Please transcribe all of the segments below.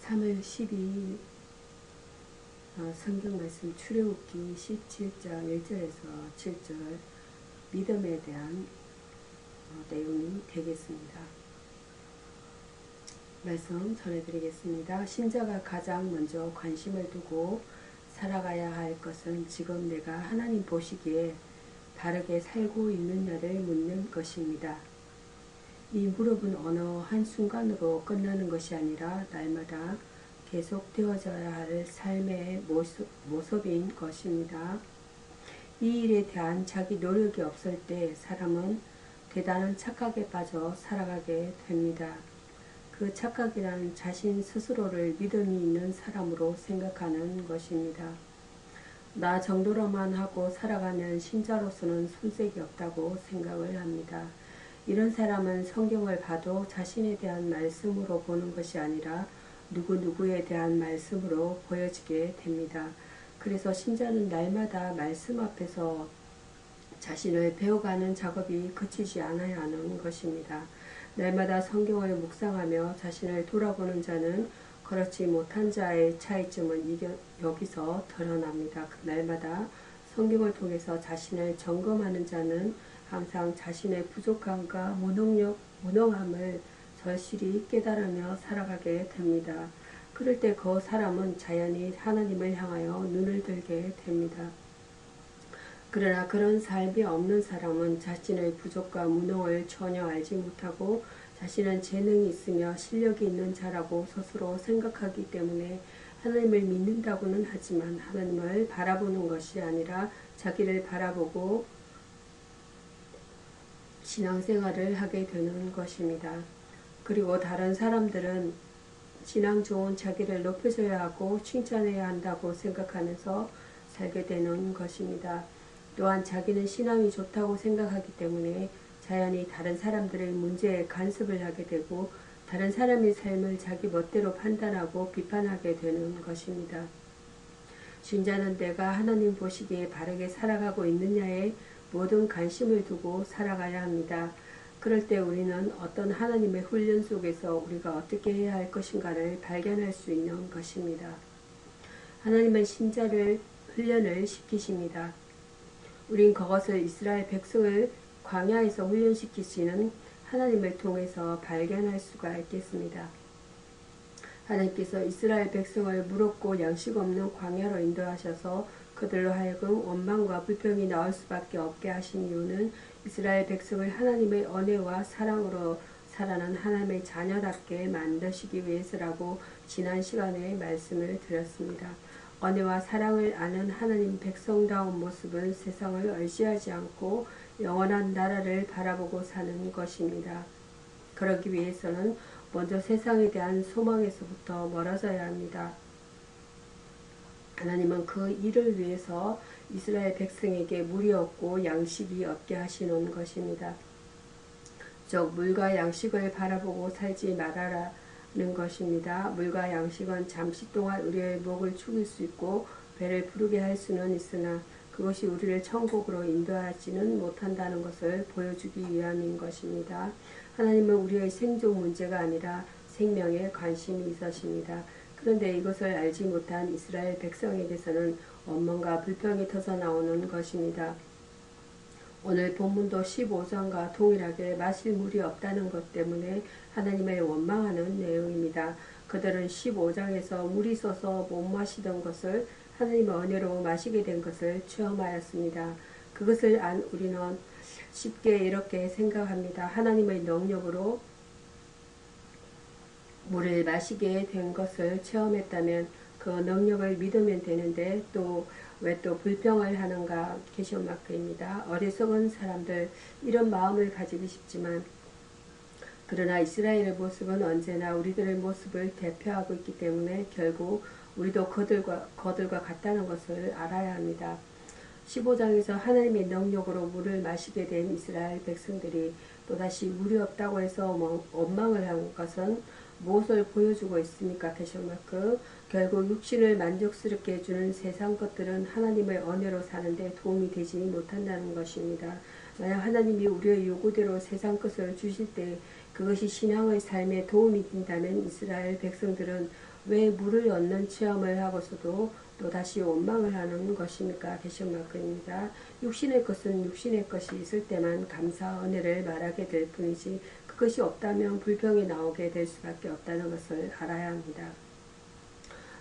3월 12일 성경 말씀 출애굽기 17장 1절에서 7절 믿음에 대한 내용이 되겠습니다. 말씀 전해드리겠습니다. 신자가 가장 먼저 관심을 두고 살아가야 할 것은 지금 내가 하나님 보시기에 바르게 살고 있느냐를 묻는 것입니다. 이 물음은 어느 한순간으로 끝나는 것이 아니라 날마다 계속되어져야 할 삶의 모습인 것입니다. 이 일에 대한 자기 노력이 없을 때 사람은 대단한 착각에 빠져 살아가게 됩니다. 그 착각이란 자신 스스로를 믿음이 있는 사람으로 생각하는 것입니다. 나 정도로만 하고 살아가면 신자로서는 손색이 없다고 생각을 합니다. 이런 사람은 성경을 봐도 자신에 대한 말씀으로 보는 것이 아니라 누구누구에 대한 말씀으로 보여지게 됩니다. 그래서 신자는 날마다 말씀 앞에서 자신을 배워가는 작업이 그치지 않아야 하는 것입니다. 날마다 성경을 묵상하며 자신을 돌아보는 자는 그렇지 못한 자의 차이점은 여기서 드러납니다. 날마다 성경을 통해서 자신을 점검하는 자는 항상 자신의 부족함과 무능함을 절실히 깨달으며 살아가게 됩니다. 그럴 때 그 사람은 자연히 하나님을 향하여 눈을 들게 됩니다. 그러나 그런 삶이 없는 사람은 자신의 부족과 무능을 전혀 알지 못하고 자신은 재능이 있으며 실력이 있는 자라고 스스로 생각하기 때문에 하나님을 믿는다고는 하지만 하나님을 바라보는 것이 아니라 자기를 바라보고 신앙생활을 하게 되는 것입니다. 그리고 다른 사람들은 신앙 좋은 자기를 높여줘야 하고 칭찬해야 한다고 생각하면서 살게 되는 것입니다. 또한 자기는 신앙이 좋다고 생각하기 때문에 자연히 다른 사람들의 문제에 간섭을 하게 되고 다른 사람의 삶을 자기 멋대로 판단하고 비판하게 되는 것입니다. 신자는 내가 하나님 보시기에 바르게 살아가고 있느냐에 모든 관심을 두고 살아가야 합니다. 그럴 때 우리는 어떤 하나님의 훈련 속에서 우리가 어떻게 해야 할 것인가를 발견할 수 있는 것입니다. 하나님은 신자를 훈련을 시키십니다. 우린 그것을 이스라엘 백성을 광야에서 훈련시키시는 하나님을 통해서 발견할 수가 있겠습니다. 하나님께서 이스라엘 백성을 무겁고 양식 없는 광야로 인도하셔서 그들로 하여금 원망과 불평이 나올 수밖에 없게 하신 이유는 이스라엘 백성을 하나님의 은혜와 사랑으로 살아가는 하나님의 자녀답게 만드시기 위해서라고 지난 시간에 말씀을 드렸습니다. 은혜와 사랑을 아는 하나님 백성다운 모습은 세상을 의지하지 않고 영원한 나라를 바라보고 사는 것입니다. 그러기 위해서는 먼저 세상에 대한 소망에서부터 멀어져야 합니다. 하나님은 그 일을 위해서 이스라엘 백성에게 물이 없고 양식이 없게 하시는 것입니다. 즉 물과 양식을 바라보고 살지 말아라는 것입니다. 물과 양식은 잠시 동안 우리의 목을 축일 수 있고 배를 부르게 할 수는 있으나 그것이 우리를 천국으로 인도하지는 못한다는 것을 보여주기 위함인 것입니다. 하나님은 우리의 생존 문제가 아니라 생명에 관심이 있으십니다. 그런데 이것을 알지 못한 이스라엘 백성에게서는 원망과 불평이 터져나오는 것입니다. 오늘 본문도 15장과 동일하게 마실 물이 없다는 것 때문에 하나님을 원망하는 내용입니다. 그들은 15장에서 물이 있어서 못 마시던 것을 하나님의 은혜로 마시게 된 것을 체험하였습니다. 그것을 안 우리는 쉽게 이렇게 생각합니다. 하나님의 능력으로 물을 마시게 된 것을 체험했다면 그 능력을 믿으면 되는데 또 왜 또 불평을 하는가 퀘스천마크입니다. 어리석은 사람들 이런 마음을 가지기 쉽지만 그러나 이스라엘의 모습은 언제나 우리들의 모습을 대표하고 있기 때문에 결국 우리도 그들과 같다는 것을 알아야 합니다. 15장에서 하나님의 능력으로 물을 마시게 된 이스라엘 백성들이 또다시 물이 없다고 해서 원망을 한 것은 무엇을 보여주고 있습니까? 퀘스천마크. 결국 육신을 만족스럽게 해주는 세상 것들은 하나님의 은혜로 사는데 도움이 되지 못한다는 것입니다. 만약 하나님이 우리의 요구대로 세상 것을 주실 때 그것이 신앙의 삶에 도움이 된다면 이스라엘 백성들은 왜 물을 얻는 체험을 하고서도 또다시 원망을 하는 것입니까? question mark입니다. 육신의 것은 육신의 것이 있을 때만 감사 은혜를 말하게 될 뿐이지 그것이 없다면 불평이 나오게 될 수밖에 없다는 것을 알아야 합니다.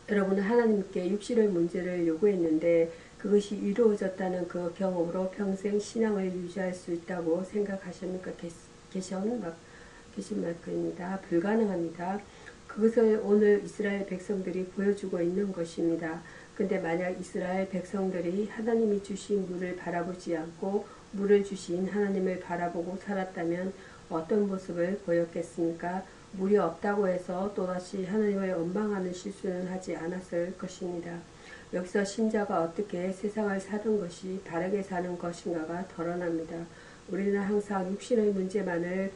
여러분은 하나님께 육신의 문제를 요구했는데 그것이 이루어졌다는 그 경험으로 평생 신앙을 유지할 수 있다고 생각하십니까? question mark입니다. 불가능합니다. 그것을 오늘 이스라엘 백성들이 보여주고 있는 것입니다. 근데 만약 이스라엘 백성들이 하나님이 주신 물을 바라보지 않고 물을 주신 하나님을 바라보고 살았다면 어떤 모습을 보였겠습니까? 물이 없다고 해서 또다시 하나님을 원망하는 실수는 하지 않았을 것입니다. 여기서 신자가 어떻게 세상을 사는 것이 바르게 사는 것인가가 드러납니다. 우리는 항상 육신의 문제만을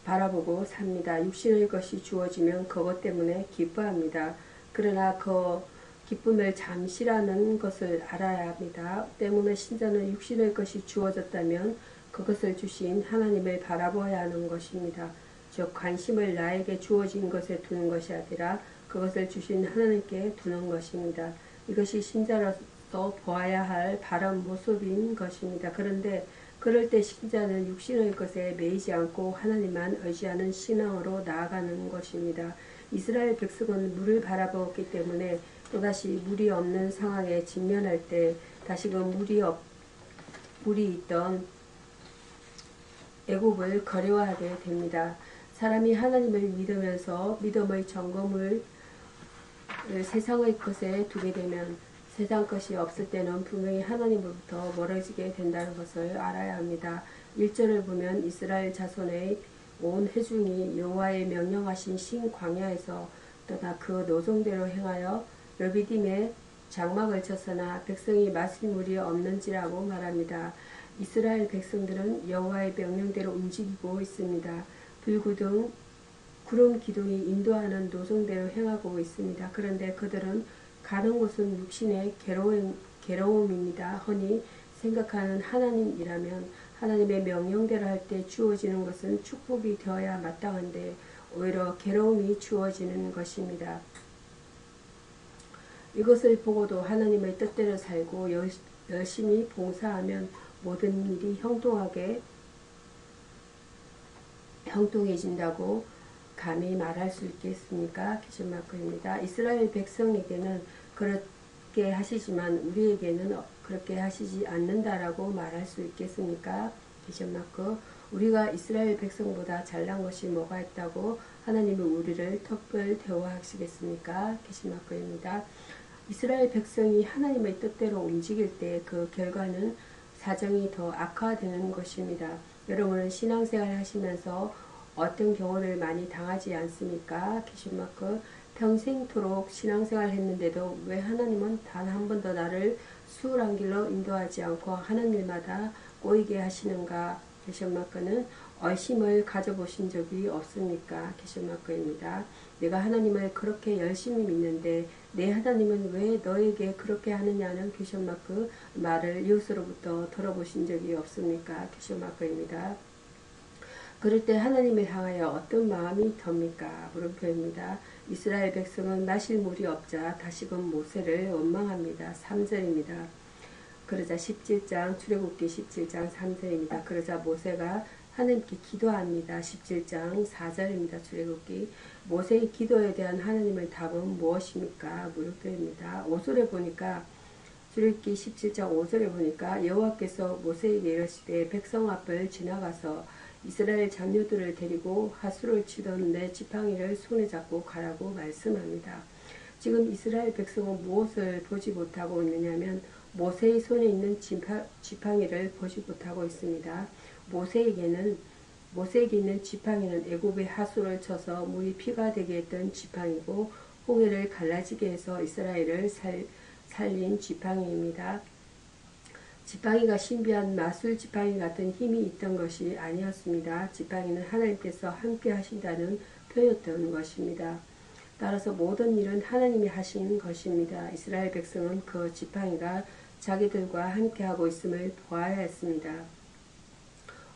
바라보고 삽니다. 육신의 것이 주어지면 그것 때문에 기뻐합니다. 그러나 그 기쁨을 잠시라는 것을 알아야 합니다. 때문에 신자는 육신의 것이 주어졌다면 그것을 주신 하나님을 바라보아야 하는 것입니다. 즉 관심을 나에게 주어진 것에 두는 것이 아니라 그것을 주신 하나님께 두는 것입니다. 이것이 신자로서 보아야 할 바른 모습인 것입니다. 그런데 그럴 때 신자는 육신의 것에 매이지 않고 하나님만 의지하는 신앙으로 나아가는 것입니다. 이스라엘 백성은 물을 바라보았기 때문에 또다시 물이 없는 상황에 직면할 때 다시금 물이 있던 애굽을 거려하게 됩니다. 사람이 하나님을 믿으면서 믿음의 점검을 세상의 것에 두게 되면 세상 것이 없을 때는 분명히 하나님으로부터 멀어지게 된다는 것을 알아야 합니다. 1절을 보면 이스라엘 자손의 온 회중이 여호와의 명령하신 신 광야에서 떠나 그 노종대로 행하여 르비딤에 장막을 쳤으나 백성이 마실 물이 없는지라고 말합니다. 이스라엘 백성들은 여호와의 명령대로 움직이고 있습니다. 불구등 구름 기둥이 인도하는 노종대로 행하고 있습니다. 그런데 그들은 가는 곳은 육신의 괴로움입니다. 허니 생각하는 하나님이라면 하나님의 명령대로 할 때 주어지는 것은 축복이 되어야 마땅한데 오히려 괴로움이 주어지는 것입니다. 이것을 보고도 하나님의 뜻대로 살고 열심히 봉사하면 모든 일이 형통해진다고 감히 말할 수 있겠습니까? question mark입니다. 이스라엘 백성에게는 그렇게 하시지만 우리에게는 그렇게 하시지 않는다라고 말할 수 있겠습니까? question mark. 우리가 이스라엘 백성보다 잘난 것이 뭐가 있다고 하나님은 우리를 특별 대우하시겠습니까? question mark입니다. 이스라엘 백성이 하나님의 뜻대로 움직일 때 그 결과는 사정이 더 악화되는 것입니다. 여러분은 신앙생활 하시면서 어떤 경우를 많이 당하지 않습니까? question mark. 평생토록 신앙생활 했는데도 왜 하나님은 단 한 번도 나를 수월한 길로 인도하지 않고 하는 일마다 꼬이게 하시는가? question mark는 의심을 가져보신 적이 없습니까? question mark입니다. 내가 하나님을 그렇게 열심히 믿는데 내 하나님은 왜 너에게 그렇게 하느냐는 question mark 말을 이웃으로부터 들어보신 적이 없습니까? question mark입니다. 그럴 때 하나님을 향하여 어떤 마음이 듭니까? 물음표입니다. 이스라엘 백성은 마실 물이 없자 다시금 모세를 원망합니다. 3절입니다. 그러자 17장 출애굽기 17장 3절입니다. 그러자 모세가 하나님께 기도합니다. 17장 4절입니다. 출애굽기. 모세의 기도에 대한 하나님의 답은 무엇입니까? 물음표입니다. 5절에 보니까 출애굽기 17장 5절에 보니까 여호와께서 모세에게 이르시되 백성 앞을 지나가서 이스라엘 장로들을 데리고 하수를 치던 내 지팡이를 손에 잡고 가라고 말씀합니다. 지금 이스라엘 백성은 무엇을 보지 못하고 있느냐면 모세의 손에 있는 지팡이를 보지 못하고 있습니다. 모세에게 있는 지팡이는 애굽의 하수를 쳐서 물이 피가 되게 했던 지팡이고 홍해를 갈라지게 해서 이스라엘을 살린 지팡이입니다. 지팡이가 신비한 마술 지팡이 같은 힘이 있던 것이 아니었습니다. 지팡이는 하나님께서 함께 하신다는 표현이었던 것입니다. 따라서 모든 일은 하나님이 하신 것입니다. 이스라엘 백성은 그 지팡이가 자기들과 함께하고 있음을 보아야 했습니다.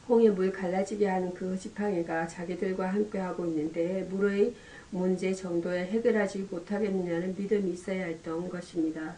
홍해 물 갈라지게 하는 그 지팡이가 자기들과 함께하고 있는데 물의 문제 정도에 해결하지 못하겠느냐는 믿음이 있어야 했던 것입니다.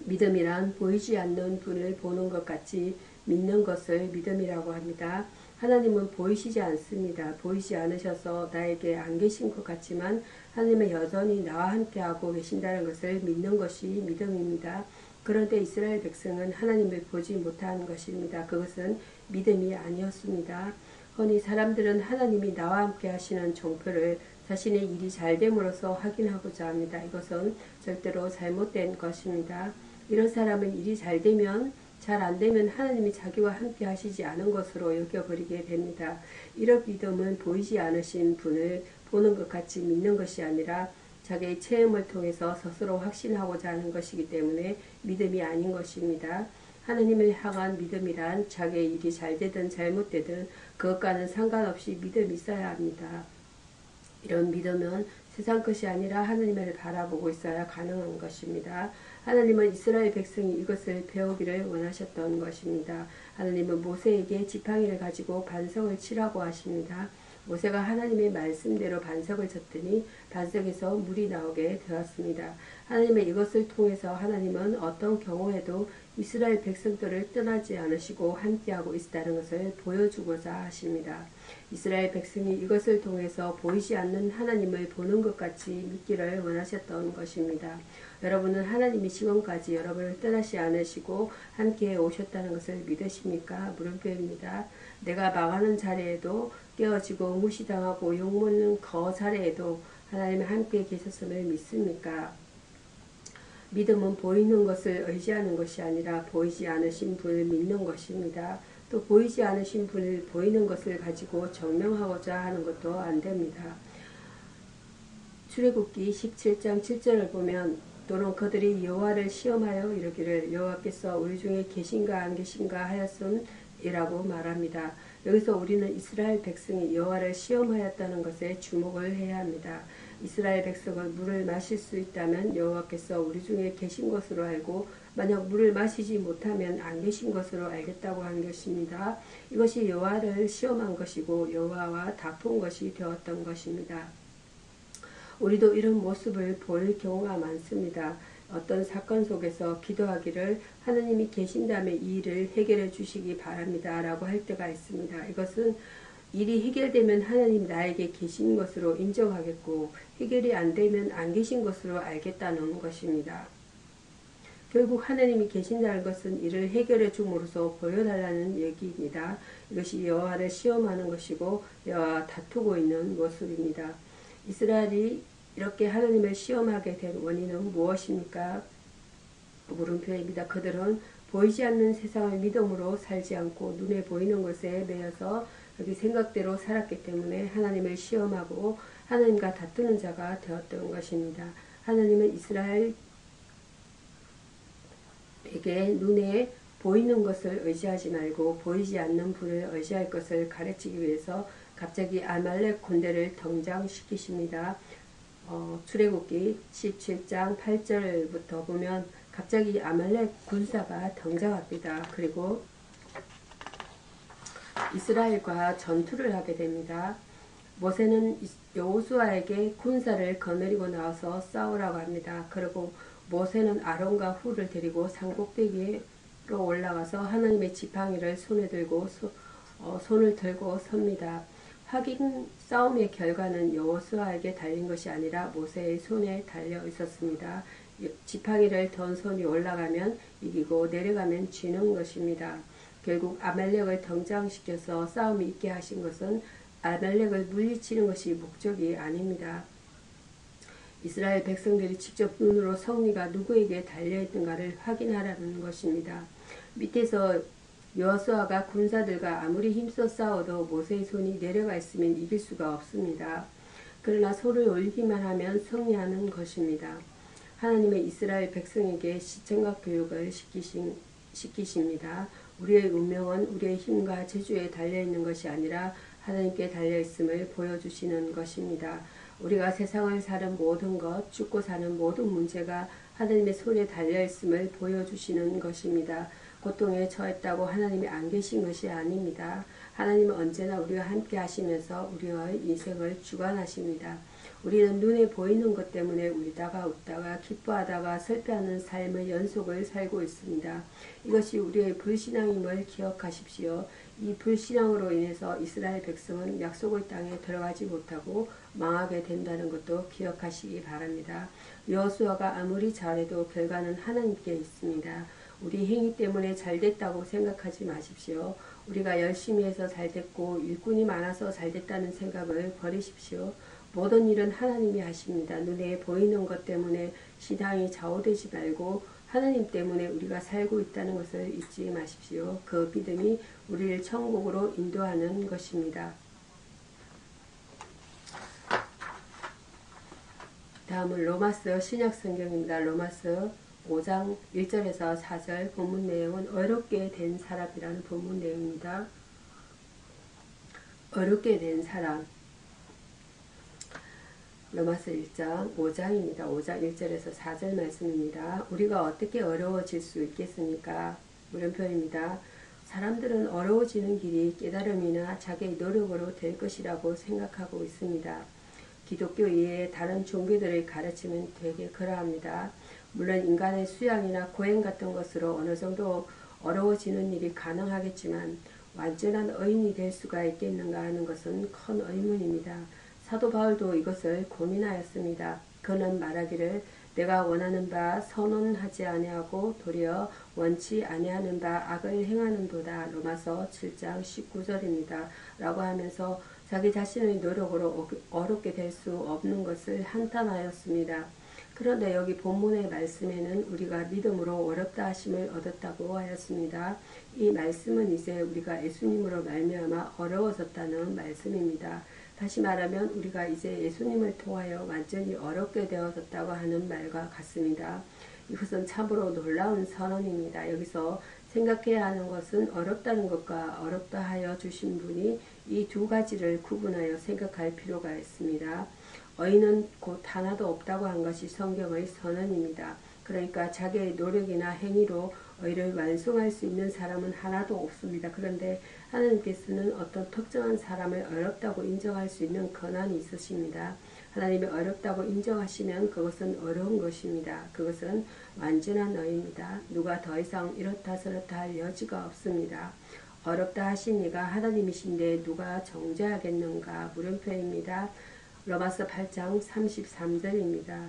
믿음이란 보이지 않는 분을 보는 것 같이 믿는 것을 믿음이라고 합니다. 하나님은 보이시지 않습니다. 보이지 않으셔서 나에게 안 계신 것 같지만 하나님은 여전히 나와 함께하고 계신다는 것을 믿는 것이 믿음입니다. 그런데 이스라엘 백성은 하나님을 보지 못한 것입니다. 그것은 믿음이 아니었습니다. 흔히 사람들은 하나님이 나와 함께 하시는 종표를 자신의 일이 잘됨으로써 확인하고자 합니다. 이것은 절대로 잘못된 것입니다. 이런 사람은 일이 잘되면 잘 안되면 하나님이 자기와 함께 하시지 않은 것으로 여겨버리게 됩니다. 이런 믿음은 보이지 않으신 분을 보는 것 같이 믿는 것이 아니라 자기의 체험을 통해서 스스로 확신하고자 하는 것이기 때문에 믿음이 아닌 것입니다. 하나님을 향한 믿음이란 자기의 일이 잘되든 잘못되든 그것과는 상관없이 믿음이 있어야 합니다. 이런 믿음은 세상 것이 아니라 하나님을 바라보고 있어야 가능한 것입니다. 하나님은 이스라엘 백성이 이것을 배우기를 원하셨던 것입니다. 하나님은 모세에게 지팡이를 가지고 반석을 치라고 하십니다. 모세가 하나님의 말씀대로 반석을 쳤더니 반석에서 물이 나오게 되었습니다. 하나님의 이것을 통해서 하나님은 어떤 경우에도 이스라엘 백성들을 떠나지 않으시고 함께하고 있다는 것을 보여주고자 하십니다. 이스라엘 백성이 이것을 통해서 보이지 않는 하나님을 보는 것 같이 믿기를 원하셨던 것입니다. 여러분은 하나님이 지금까지 여러분을 떠나지 않으시고 함께 오셨다는 것을 믿으십니까? 물음표입니다. 내가 망하는 자리에도 깨어지고 무시당하고 욕먹는 그 자리에도 하나님이 함께 계셨음을 믿습니까? 믿음은 보이는 것을 의지하는 것이 아니라 보이지 않으신 분을 믿는 것입니다. 또 보이지 않으신 분을 보이는 것을 가지고 증명하고자 하는 것도 안 됩니다. 출애굽기 17장 7절을 보면 또는 그들이 여호와를 시험하여 이르기를 여호와께서 우리 중에 계신가 안 계신가 하였음이라고 말합니다. 여기서 우리는 이스라엘 백성이 여호와를 시험하였다는 것에 주목을 해야 합니다. 이스라엘 백성은 물을 마실 수 있다면 여호와께서 우리 중에 계신 것으로 알고 만약 물을 마시지 못하면 안 계신 것으로 알겠다고 한 것입니다. 이것이 여호와를 시험한 것이고 여호와와 다툰 것이 되었던 것입니다. 우리도 이런 모습을 볼 경우가 많습니다. 어떤 사건 속에서 기도하기를 하나님이 계신다면 이 일을 해결해 주시기 바랍니다 라고 할 때가 있습니다. 이것은 일이 해결되면 하나님 나에게 계신 것으로 인정하겠고 해결이 안 되면 안 계신 것으로 알겠다는 것입니다. 결국 하나님이 계신다는 것은 이를 해결해 줌으로써 보여달라는 얘기입니다. 이것이 여호와를 시험하는 것이고 여호와와 다투고 있는 모습입니다. 이스라엘이 이렇게 하나님을 시험하게 된 원인은 무엇입니까? 물음표입니다. 그들은 보이지 않는 세상을 믿음으로 살지 않고 눈에 보이는 것에 매여서 여기 생각대로 살았기 때문에 하나님을 시험하고 하나님과 다투는 자가 되었던 것입니다. 하나님은 이스라엘에게 눈에 보이는 것을 의지하지 말고 보이지 않는 분을 의지할 것을 가르치기 위해서 갑자기 아말렉 군대를 등장시키십니다. 출애굽기 17장 8절부터 보면 갑자기 아말렉 군사가 등장합니다. 그리고 이스라엘과 전투를 하게 됩니다. 모세는 여호수아에게 군사를 거느리고 나와서 싸우라고 합니다. 그리고 모세는 아론과 훌을 데리고 산꼭대기로 올라가서 하나님의 지팡이를 손에 들고 손을 들고 섭니다. 하긴 싸움의 결과는 여호수아에게 달린 것이 아니라 모세의 손에 달려 있었습니다. 지팡이를 든 손이 올라가면 이기고 내려가면 지는 것입니다. 결국 아말렉을 등장시켜서 싸움이 있게 하신 것은 아말렉을 물리치는 것이 목적이 아닙니다. 이스라엘 백성들이 직접 눈으로 승리가 누구에게 달려있는가를 확인하라는 것입니다. 밑에서 여호수아가 군사들과 아무리 힘써 싸워도 모세의 손이 내려가 있으면 이길 수가 없습니다. 그러나 손을 올리기만 하면 승리하는 것입니다. 하나님의 이스라엘 백성에게 시청각 교육을 시키십니다. 우리의 운명은 우리의 힘과 재주에 달려있는 것이 아니라 하나님께 달려있음을 보여주시는 것입니다. 우리가 세상을 사는 모든 것, 죽고 사는 모든 문제가 하나님의 손에 달려있음을 보여주시는 것입니다. 고통에 처했다고 하나님이 안 계신 것이 아닙니다. 하나님은 언제나 우리와 함께 하시면서 우리의 인생을 주관하십니다. 우리는 눈에 보이는 것 때문에 울다가 웃다가 기뻐하다가 슬퍼하는 삶의 연속을 살고 있습니다. 이것이 우리의 불신앙임을 기억하십시오. 이 불신앙으로 인해서 이스라엘 백성은 약속의 땅에 들어가지 못하고 망하게 된다는 것도 기억하시기 바랍니다. 여호수아가 아무리 잘해도 결과는 하나님께 있습니다. 우리 행위 때문에 잘됐다고 생각하지 마십시오. 우리가 열심히 해서 잘됐고 일꾼이 많아서 잘됐다는 생각을 버리십시오. 모든 일은 하나님이 하십니다. 눈에 보이는 것 때문에 신앙이 좌우되지 말고 하나님 때문에 우리가 살고 있다는 것을 잊지 마십시오. 그 믿음이 우리를 천국으로 인도하는 것입니다. 다음은 로마서 신약성경입니다. 로마서 5장 1절에서 4절 본문 내용은 어렵게 된 사람이라는 본문 내용입니다. 어렵게 된 사람. 로마서 1장 5장입니다. 5장 1절에서 4절 말씀입니다. 우리가 어떻게 어려워질 수 있겠습니까? 물음표입니다. 사람들은 어려워지는 길이 깨달음이나 자기의 노력으로 될 것이라고 생각하고 있습니다. 기독교 이외에 다른 종교들의 가르침은 되게 그러합니다. 물론 인간의 수양이나 고행 같은 것으로 어느 정도 어려워지는 일이 가능하겠지만 완전한 의인이 될 수가 있겠는가 하는 것은 큰 의문입니다. 사도 바울도 이것을 고민하였습니다. 그는 말하기를 내가 원하는 바 선언하지 아니하고 도리어 원치 아니하는 바 악을 행하는도다. 로마서 7장 19절입니다. 라고 하면서 자기 자신의 노력으로 어렵게 될 수 없는 것을 한탄하였습니다. 그런데 여기 본문의 말씀에는 우리가 믿음으로 어렵다 하심을 얻었다고 하였습니다. 이 말씀은 이제 우리가 예수님으로 말미암아 어려워졌다는 말씀입니다. 다시 말하면 우리가 이제 예수님을 통하여 완전히 어렵게 되어졌다고 하는 말과 같습니다. 이것은 참으로 놀라운 선언입니다. 여기서 생각해야 하는 것은 어렵다는 것과 어렵다 하여 주신 분이 이 두 가지를 구분하여 생각할 필요가 있습니다. 의인은 곧 하나도 없다고 한 것이 성경의 선언입니다. 그러니까 자기의 노력이나 행위로 의를 완성할 수 있는 사람은 하나도 없습니다. 그런데 하나님께서는 어떤 특정한 사람을 어렵다고 인정할 수 있는 권한이 있으십니다. 하나님이 어렵다고 인정하시면 그것은 어려운 것입니다. 그것은 완전한 의입니다. 누가 더 이상 이렇다 저렇다 할 여지가 없습니다. 어렵다 하신 이가 하나님이신데 누가 정죄하겠는가? 물음표입니다. 로마서 8장 33절입니다.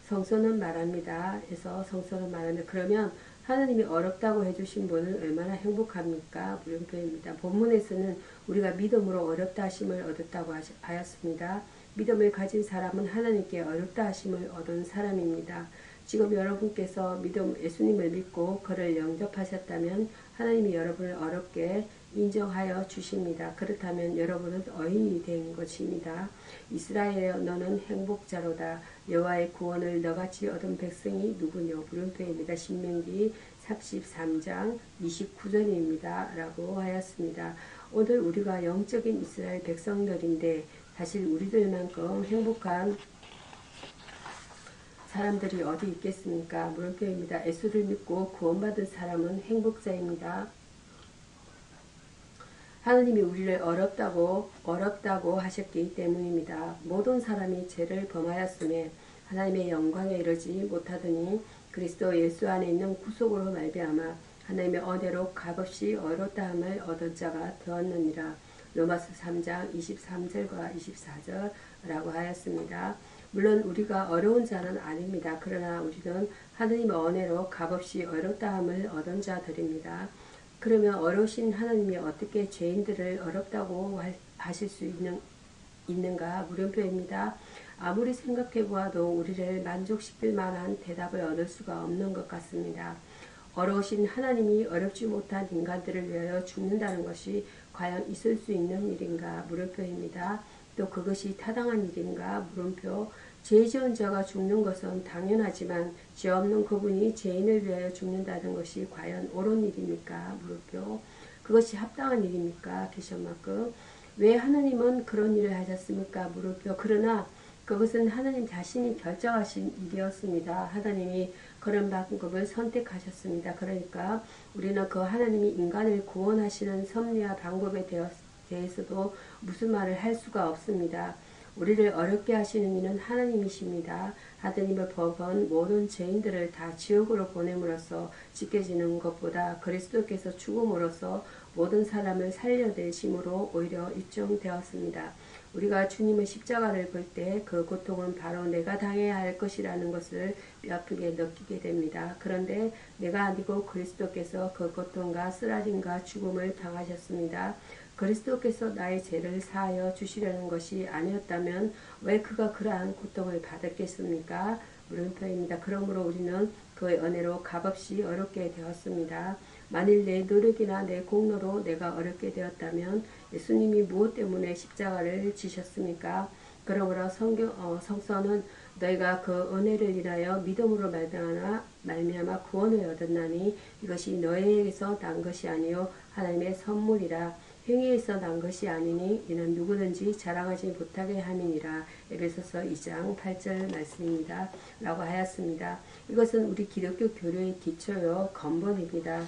성서는 말합니다. 해서 성서는 말합니다. 그러면 하나님이 어렵다고 해주신 분은 얼마나 행복합니까? 물음표입니다. 본문에서는 우리가 믿음으로 어렵다 하심을 얻었다고 하였습니다. 믿음을 가진 사람은 하나님께 어렵다 하심을 얻은 사람입니다. 지금 여러분께서 예수님을 믿고 그를 영접하셨다면 하나님이 여러분을 어렵게 인정하여 주십니다. 그렇다면 여러분은 의인이 된 것입니다. 이스라엘여 너는 행복자로다. 여호와의 구원을 너같이 얻은 백성이 누구뇨? 물음표입니다. 신명기 33장 29절입니다. 라고 하였습니다. 오늘 우리가 영적인 이스라엘 백성들인데 사실 우리들만큼 행복한 사람들이 어디 있겠습니까? 물음표입니다. 예수를 믿고 구원받은 사람은 행복자입니다. 하나님이 우리를 어렵다고 하셨기 때문입니다. 모든 사람이 죄를 범하였음에 하나님의 영광에 이르지 못하더니 그리스도 예수 안에 있는 구속으로 말미암아 하나님의 은혜로 값없이 어렵다함을 얻은 자가 되었느니라. 로마서 3장 23절과 24절라고 하였습니다. 물론 우리가 어려운 자는 아닙니다. 그러나 우리는 하나님의 은혜로 값없이 어렵다함을 얻은 자들입니다. 그러면 어려우신 하나님이 어떻게 죄인들을 어렵다고 하실 수 있는가? 물음표입니다. 아무리 생각해 보아도 우리를 만족시킬 만한 대답을 얻을 수가 없는 것 같습니다. 어려우신 하나님이 어렵지 못한 인간들을 위하여 죽는다는 것이 과연 있을 수 있는 일인가? 물음표입니다. 또 그것이 타당한 일인가? 물음표. 죄 지은 자가 죽는 것은 당연하지만 죄 없는 그분이 죄인을 위하여 죽는다는 것이 과연 옳은 일입니까? 물음표. 그것이 합당한 일입니까? 퀘션마크. 왜 하나님은 그런 일을 하셨습니까? 물음표. 그러나 그것은 하나님 자신이 결정하신 일이었습니다. 하나님이 그런 방법을 선택하셨습니다. 그러니까 우리는 그 하나님이 인간을 구원하시는 섭리와 방법에 대해서도 무슨 말을 할 수가 없습니다. 우리를 어렵게 하시는 이는 하나님이십니다. 하나님을 법은 모든 죄인들을 다 지옥으로 보냄으로써 지켜지는 것보다 그리스도께서 죽음으로써 모든 사람을 살려내심으로 오히려 입증되었습니다. 우리가 주님의 십자가를 볼 때 그 고통은 바로 내가 당해야 할 것이라는 것을 뼈아프게 느끼게 됩니다. 그런데 내가 아니고 그리스도께서 그 고통과 쓰라림과 죽음을 당하셨습니다. 그리스도께서 나의 죄를 사하여 주시려는 것이 아니었다면 왜 그가 그러한 고통을 받았겠습니까? 물음표입니다. 그러므로 우리는 그의 은혜로 값없이 어렵게 되었습니다. 만일 내 노력이나 내 공로로 내가 어렵게 되었다면 예수님이 무엇 때문에 십자가를 지셨습니까? 그러므로 성서는 너희가 그 은혜를 인하여 믿음으로 말미암아 구원을 얻었나니 이것이 너희에게서 난 것이 아니요 하나님의 선물이라. 행위에서 난 것이 아니니 이는 누구든지 자랑하지 못하게 함이니라. 에베소서 2장 8절 말씀입니다. 라고 하였습니다. 이것은 우리 기독교 교류의 기초요 근본입니다.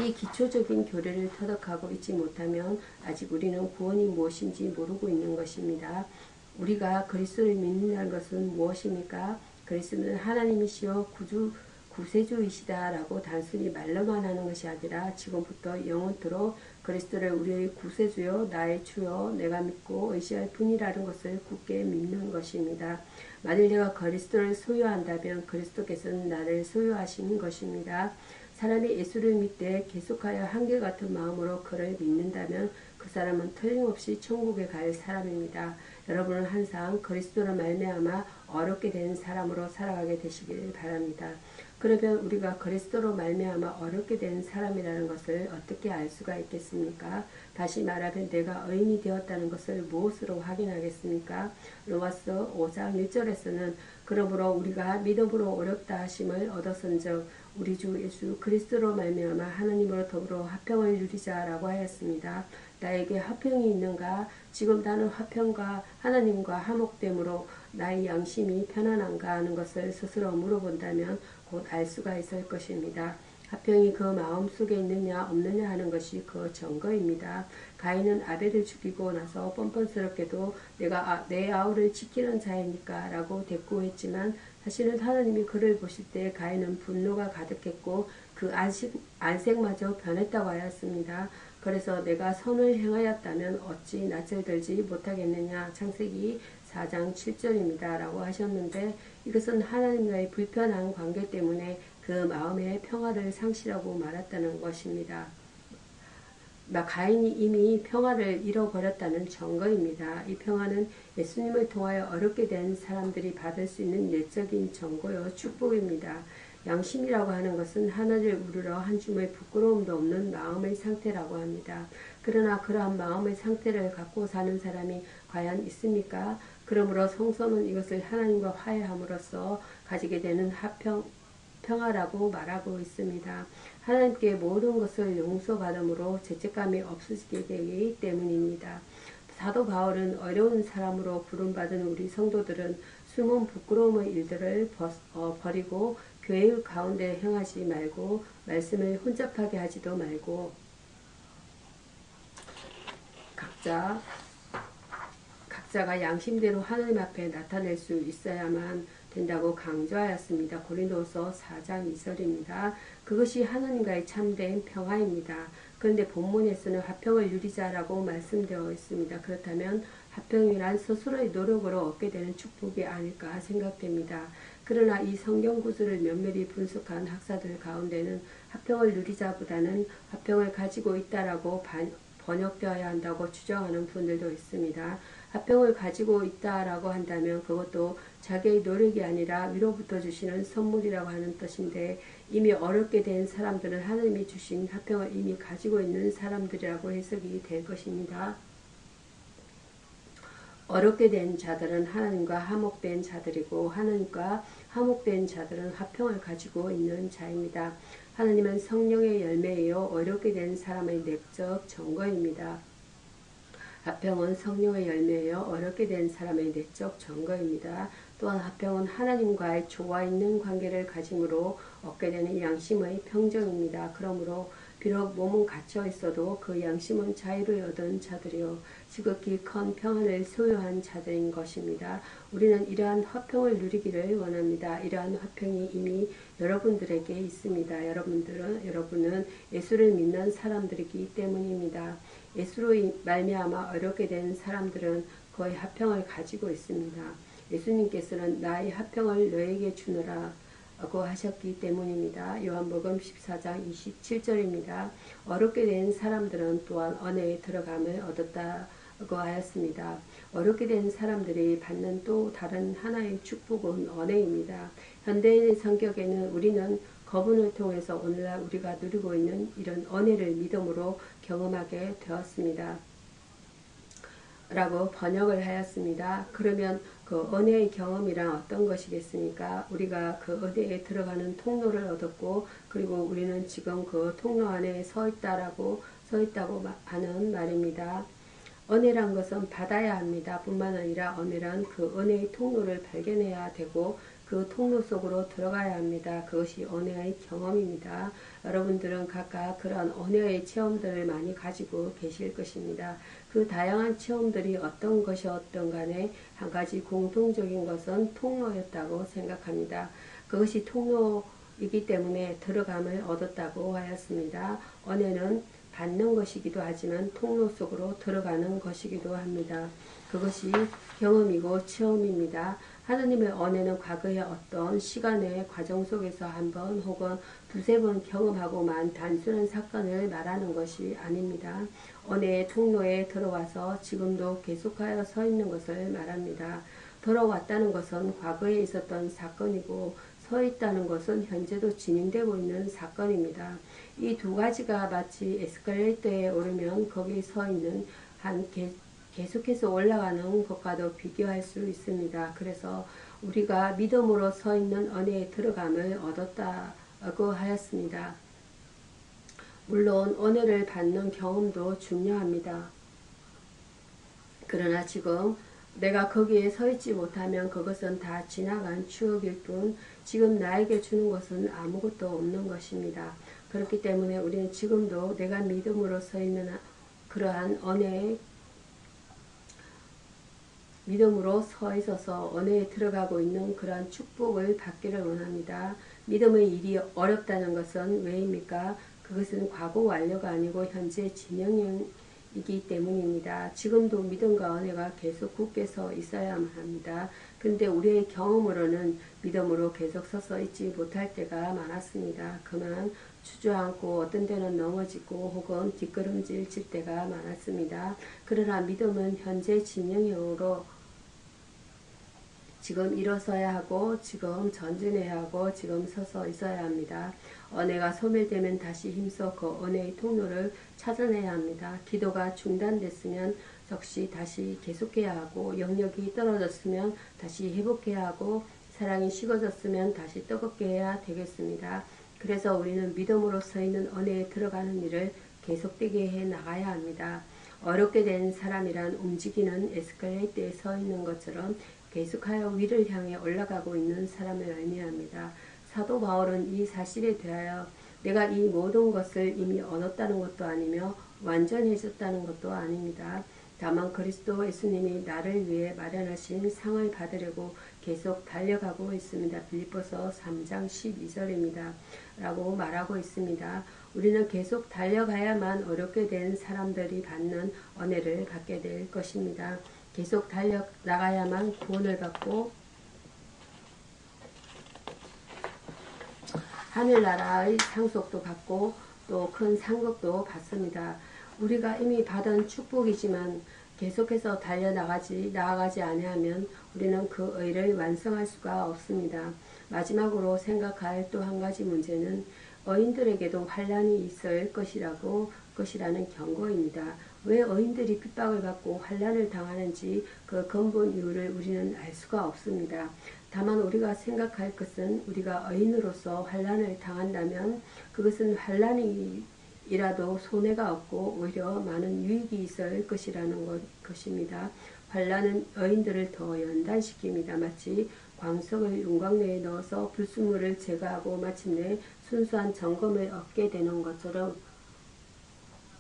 이 기초적인 교리를 터득하고 있지 못하면 아직 우리는 구원이 무엇인지 모르고 있는 것입니다. 우리가 그리스도를 믿는다는 것은 무엇입니까? 그리스도는 하나님이시여 구세주이시다라고 단순히 말로만 하는 것이 아니라 지금부터 영원토록 그리스도를 우리의 구세주요 나의 주요 내가 믿고 의지할 분이라는 것을 굳게 믿는 것입니다. 만일 내가 그리스도를 소유한다면 그리스도께서는 나를 소유하시는 것입니다. 사람이 예수를 믿되 계속하여 한결같은 마음으로 그를 믿는다면 그 사람은 틀림없이 천국에 갈 사람입니다. 여러분은 항상 그리스도로 말미암아 어렵게 된 사람으로 살아가게 되시길 바랍니다. 그러면 우리가 그리스도로 말미암아 어렵게 된 사람이라는 것을 어떻게 알 수가 있겠습니까? 다시 말하면 내가 의인이 되었다는 것을 무엇으로 확인하겠습니까? 로마서 5장 1절에서는 그러므로 우리가 믿음으로 어렵다 하심을 얻었은즉 우리 주 예수 그리스도로 말미암아 하나님으로 더불어 화평을 누리자라고 하였습니다. 나에게 화평이 있는가? 지금 나는 화평과 하나님과 화목됨으로 나의 양심이 편안한가 하는 것을 스스로 물어본다면 곧 알 수가 있을 것입니다. 화평이 그 마음속에 있느냐 없느냐 하는 것이 그 증거입니다. 가인은 아벨을 죽이고 나서 뻔뻔스럽게도 내가 내 아우를 지키는 자이니까 라고 대꾸했지만 사실은 하나님이 그를 보실 때 가인은 분노가 가득했고 그 안색마저 변했다고 하였습니다. 그래서 내가 선을 행하였다면 어찌 낯을 들지 못하겠느냐. 창세기 4장 7절입니다. 라고 하셨는데 이것은 하나님과의 불편한 관계 때문에 그 마음의 평화를 상실하고 말았다는 것입니다. 가인이 이미 평화를 잃어버렸다는 증거입니다. 이 평화는 예수님을 통하여 어렵게 된 사람들이 받을 수 있는 내적인 증거요 축복입니다. 양심이라고 하는 것은 하나를 우러러 한 줌의 부끄러움도 없는 마음의 상태라고 합니다. 그러나 그러한 마음의 상태를 갖고 사는 사람이 과연 있습니까? 그러므로 성서는 이것을 하나님과 화해함으로써 가지게 되는 평화라고 말하고 있습니다. 하나님께 모든 것을 용서받음으로 죄책감이 없어지게 되기 때문입니다. 사도 바울은 어려운 사람으로 부름받은 우리 성도들은 숨은 부끄러움의 일들을 버리고 교회 가운데 행하지 말고 말씀을 혼잡하게 하지도 말고 각자가 양심대로 하나님 앞에 나타낼 수 있어야만 된다고 강조하였습니다. 고린도서 4장 2절입니다. 그것이 하나님과의 참된 평화입니다. 그런데 본문에서는 화평을 누리자라고 말씀되어 있습니다. 그렇다면 화평이란 스스로의 노력으로 얻게 되는 축복이 아닐까 생각됩니다. 그러나 이 성경 구절을 면밀히 분석한 학자들 가운데는 화평을 누리자보다는 화평을 가지고 있다라고 번역되어야 한다고 주장하는 분들도 있습니다. 화평을 가지고 있다라고 한다면 그것도 자기의 노력이 아니라 위로부터 주시는 선물이라고 하는 뜻인데 이미 어렵게 된 사람들은 하나님이 주신 화평을 이미 가지고 있는 사람들이라고 해석이 될 것입니다. 어렵게 된 자들은 하나님과 화목된 자들이고 하나님과 화목된 자들은 화평을 가지고 있는 자입니다. 하나님은 성령의 열매이요 어렵게 된 사람의 내적 증거입니다. 화평은 성령의 열매예요. 어렵게 된 사람의 내적 증거입니다. 또한 화평은 하나님과의 조화 있는 관계를 가짐으로 얻게 되는 양심의 평정입니다. 그러므로 비록 몸은 갇혀 있어도 그 양심은 자유를 얻은 자들이요 지극히 큰 평안을 소유한 자들인 것입니다. 우리는 이러한 화평을 누리기를 원합니다. 이러한 화평이 이미 여러분들에게 있습니다. 여러분은 예수를 믿는 사람들이기 때문입니다. 예수로 말미암아 어렵게 된 사람들은 거의 화평을 가지고 있습니다. 예수님께서는 나의 화평을 너에게 주노라고 하셨기 때문입니다. 요한복음 14장 27절입니다. 어렵게 된 사람들은 또한 언혜에 들어감을 얻었다고 하였습니다. 어렵게 된 사람들이 받는 또 다른 하나의 축복은 언혜입니다. 현대인의 성격에는 우리는 거분을 통해서 오늘날 우리가 누리고 있는 이런 언혜를 믿음으로 경험하게 되었습니다. 라고 번역을 하였습니다. 그러면 그 은혜의 경험이란 어떤 것이겠습니까? 우리가 그 은혜에 들어가는 통로를 얻었고 그리고 우리는 지금 그 통로 안에 서 있다고 하는 말입니다. 은혜란 것은 받아야 합니다. 뿐만 아니라 은혜란 그 은혜의 통로를 발견해야 되고 그 통로 속으로 들어가야 합니다. 그것이 은혜의 경험입니다. 여러분들은 각각 그런 은혜의 체험들을 많이 가지고 계실 것입니다. 그 다양한 체험들이 어떤 것이었던 간에 한 가지 공통적인 것은 통로였다고 생각합니다. 그것이 통로이기 때문에 들어감을 얻었다고 하였습니다. 은혜는 받는 것이기도 하지만 통로 속으로 들어가는 것이기도 합니다. 그것이 경험이고 체험입니다. 하느님의 은혜는 과거의 어떤 시간의 과정 속에서 한 번 혹은 두세 번 경험하고만 단순한 사건을 말하는 것이 아닙니다. 은혜의 통로에 들어와서 지금도 계속하여 서 있는 것을 말합니다. 돌아왔다는 것은 과거에 있었던 사건이고 서 있다는 것은 현재도 진행되고 있는 사건입니다. 이 두 가지가 마치 에스컬레이터에 오르면 거기 서 있는 계속해서 올라가는 것과도 비교할 수 있습니다. 그래서 우리가 믿음으로 서 있는 은혜에 들어감을 얻었다고 하였습니다. 물론 은혜를 받는 경험도 중요합니다. 그러나 지금 내가 거기에 서 있지 못하면 그것은 다 지나간 추억일 뿐 지금 나에게 주는 것은 아무것도 없는 것입니다. 그렇기 때문에 우리는 지금도 내가 믿음으로 서 있는 그러한 믿음으로 서 있어서 은혜에 들어가고 있는 그러한 축복을 받기를 원합니다. 믿음의 일이 어렵다는 것은 왜입니까? 그것은 과거 완료가 아니고 현재 진행형이기 때문입니다. 지금도 믿음과 은혜가 계속 굳게 서 있어야만 합니다. 그런데 우리의 경험으로는 믿음으로 계속 서서 있지 못할 때가 많았습니다. 그만 주저앉고 어떤 때는 넘어지고 혹은 뒷걸음질 칠 때가 많았습니다. 그러나 믿음은 현재 진행형으로 지금 일어서야 하고 지금 전진해야 하고 지금 서서 있어야 합니다. 은혜가 소멸되면 다시 힘써 그 은혜의 통로를 찾아내야 합니다. 기도가 중단됐으면 역시 다시 계속해야 하고 영역이 떨어졌으면 다시 회복해야 하고 사랑이 식어졌으면 다시 뜨겁게 해야 되겠습니다. 그래서 우리는 믿음으로 서 있는 은혜에 들어가는 일을 계속되게 해 나가야 합니다. 어렵게 된 사람이란 움직이는 에스컬레이터에 서 있는 것처럼 계속하여 위를 향해 올라가고 있는 사람을 의미합니다. 사도 바울은 이 사실에 대하여 내가 이 모든 것을 이미 얻었다는 것도 아니며 완전해졌다는 것도 아닙니다. 다만 그리스도 예수님이 나를 위해 마련하신 상을 받으려고 계속 달려가고 있습니다. 빌립보서 3장 12절입니다. 라고 말하고 있습니다. 우리는 계속 달려가야만 어렵게 된 사람들이 받는 은혜를 받게 될 것입니다. 계속 달려나가야만 구원을 받고 하늘나라의 상속도 받고 또 큰 상급도 받습니다. 우리가 이미 받은 축복이지만 계속해서 나아가지 아니하면 우리는 그 의를 완성할 수가 없습니다. 마지막으로 생각할 또 한 가지 문제는 의인들에게도 환난이 있을 것이라는 경고입니다. 왜 의인들이 핍박을 받고 환난을 당하는지 그 근본 이유를 우리는 알 수가 없습니다. 다만 우리가 생각할 것은 우리가 의인으로서 환난을 당한다면 그것은 환난이 이라도 손해가 없고 오히려 많은 유익이 있을 것이라는 것입니다. 환란은 여인들을 더 연단시킵니다. 마치 광석을 윤곽내에 넣어서 불순물을 제거하고 마침내 순수한 점검을 얻게 되는 것처럼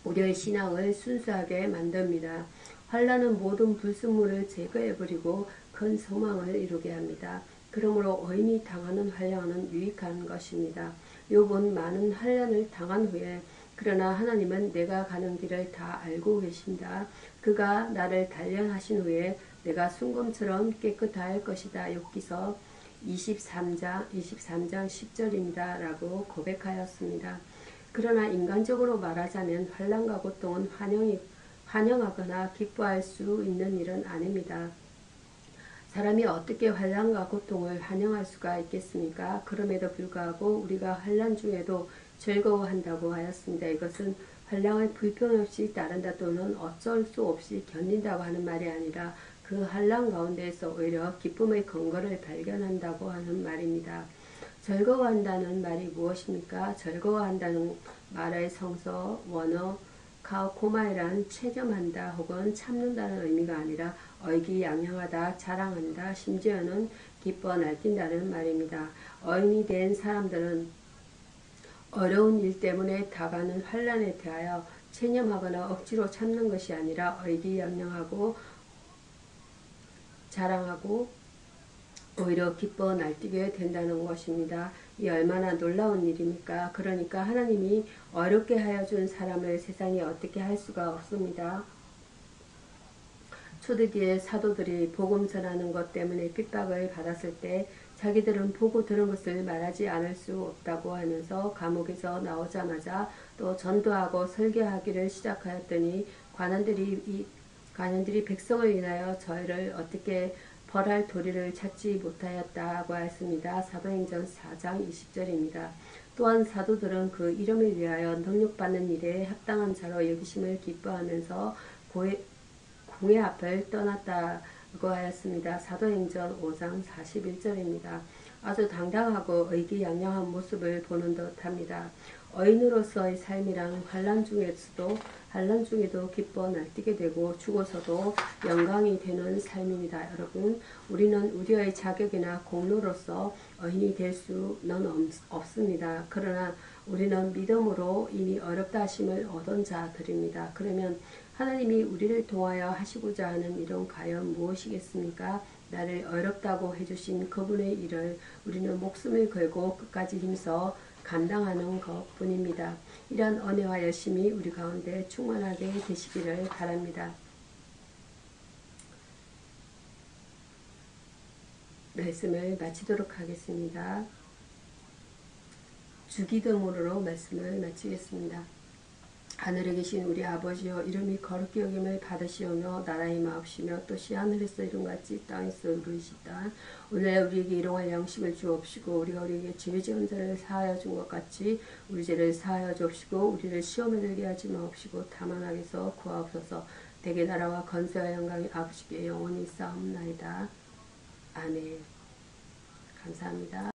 우리의 신앙을 순수하게 만듭니다. 환란은 모든 불순물을 제거해버리고 큰 소망을 이루게 합니다. 그러므로 어인이 당하는 환란은 유익한 것입니다. 욥은 많은 환란을 당한 후에 그러나 하나님은 내가 가는 길을 다 알고 계신다. 그가 나를 단련하신 후에 내가 순금처럼 깨끗할 것이다. 욥기서 23장 10절입니다. 라고 고백하였습니다. 그러나 인간적으로 말하자면 환난과 고통은 환영하거나 기뻐할 수 있는 일은 아닙니다. 사람이 어떻게 환난과 고통을 환영할 수가 있겠습니까? 그럼에도 불구하고 우리가 환난 중에도 즐거워한다고 하였습니다. 이것은 환난을 불평 없이 따른다 또는 어쩔 수 없이 견딘다고 하는 말이 아니라 그 환난 가운데에서 오히려 기쁨의 근거를 발견한다고 하는 말입니다. 즐거워한다는 말이 무엇입니까? 즐거워한다는 말의 성서 원어 카오코마이란 체념한다 혹은 참는다는 의미가 아니라 의기양양하다, 자랑한다, 심지어는 기뻐 날뛴다는 말입니다. 어인이 된 사람들은 어려운 일 때문에 다가는 환난에 대하여 체념하거나 억지로 참는 것이 아니라 의기양양하고 자랑하고 오히려 기뻐 날뛰게 된다는 것입니다. 이 얼마나 놀라운 일입니까? 그러니까 하나님이 어렵게 하여 준 사람을 세상이 어떻게 할 수가 없습니다. 초대기의 사도들이 복음 전하는 것 때문에 핍박을 받았을 때 자기들은 보고 들은 것을 말하지 않을 수 없다고 하면서 감옥에서 나오자마자 또 전도하고 설교하기를 시작하였더니 관원들이 백성을 인하여 저희를 어떻게 벌할 도리를 찾지 못하였다고 했습니다. 사도행전 4장 20절입니다. 또한 사도들은 그 이름을 위하여 능력받는 일에 합당한 자로 여기심을 기뻐하면서 공회 앞을 떠났다고 하였습니다. 사도행전 5장 41절입니다. 아주 당당하고 의기양양한 모습을 보는 듯합니다. 어인으로서의 삶이란 환난 중에도 기뻐 날뛰게 되고 죽어서도 영광이 되는 삶입니다. 여러분, 우리는 우리의 자격이나 공로로서 어인이 될 수는 없습니다. 그러나 우리는 믿음으로 이미 어렵다 하심을 얻은 자들입니다. 그러면 하나님이 우리를 통하여 하시고자 하는 일은 과연 무엇이겠습니까? 나를 어렵다고 해주신 그분의 일을 우리는 목숨을 걸고 끝까지 힘써 감당하는 것뿐입니다. 이런 은혜와 열심이 우리 가운데 충만하게 되시기를 바랍니다. 말씀을 마치도록 하겠습니다. 주기도문으로 말씀을 마치겠습니다. 하늘에 계신 우리 아버지여, 이름이 거룩히 여김을 받으시오며 나라의 마옵시며 뜻이 하늘에서 이룬같이 땅에서 이루시다. 오늘 우리에게 일용할 양식을 주옵시고 우리가 우리에게 죄 지은 자를 사하여 준 것 같이 우리 죄를 사하여 주옵시고 우리를 시험에 들게 하지 마옵시고 다만 악에서 구하옵소서. 대개 나라와 건세와 영광이 아버지께 영원히 쌓옵나이다. 아멘. 감사합니다.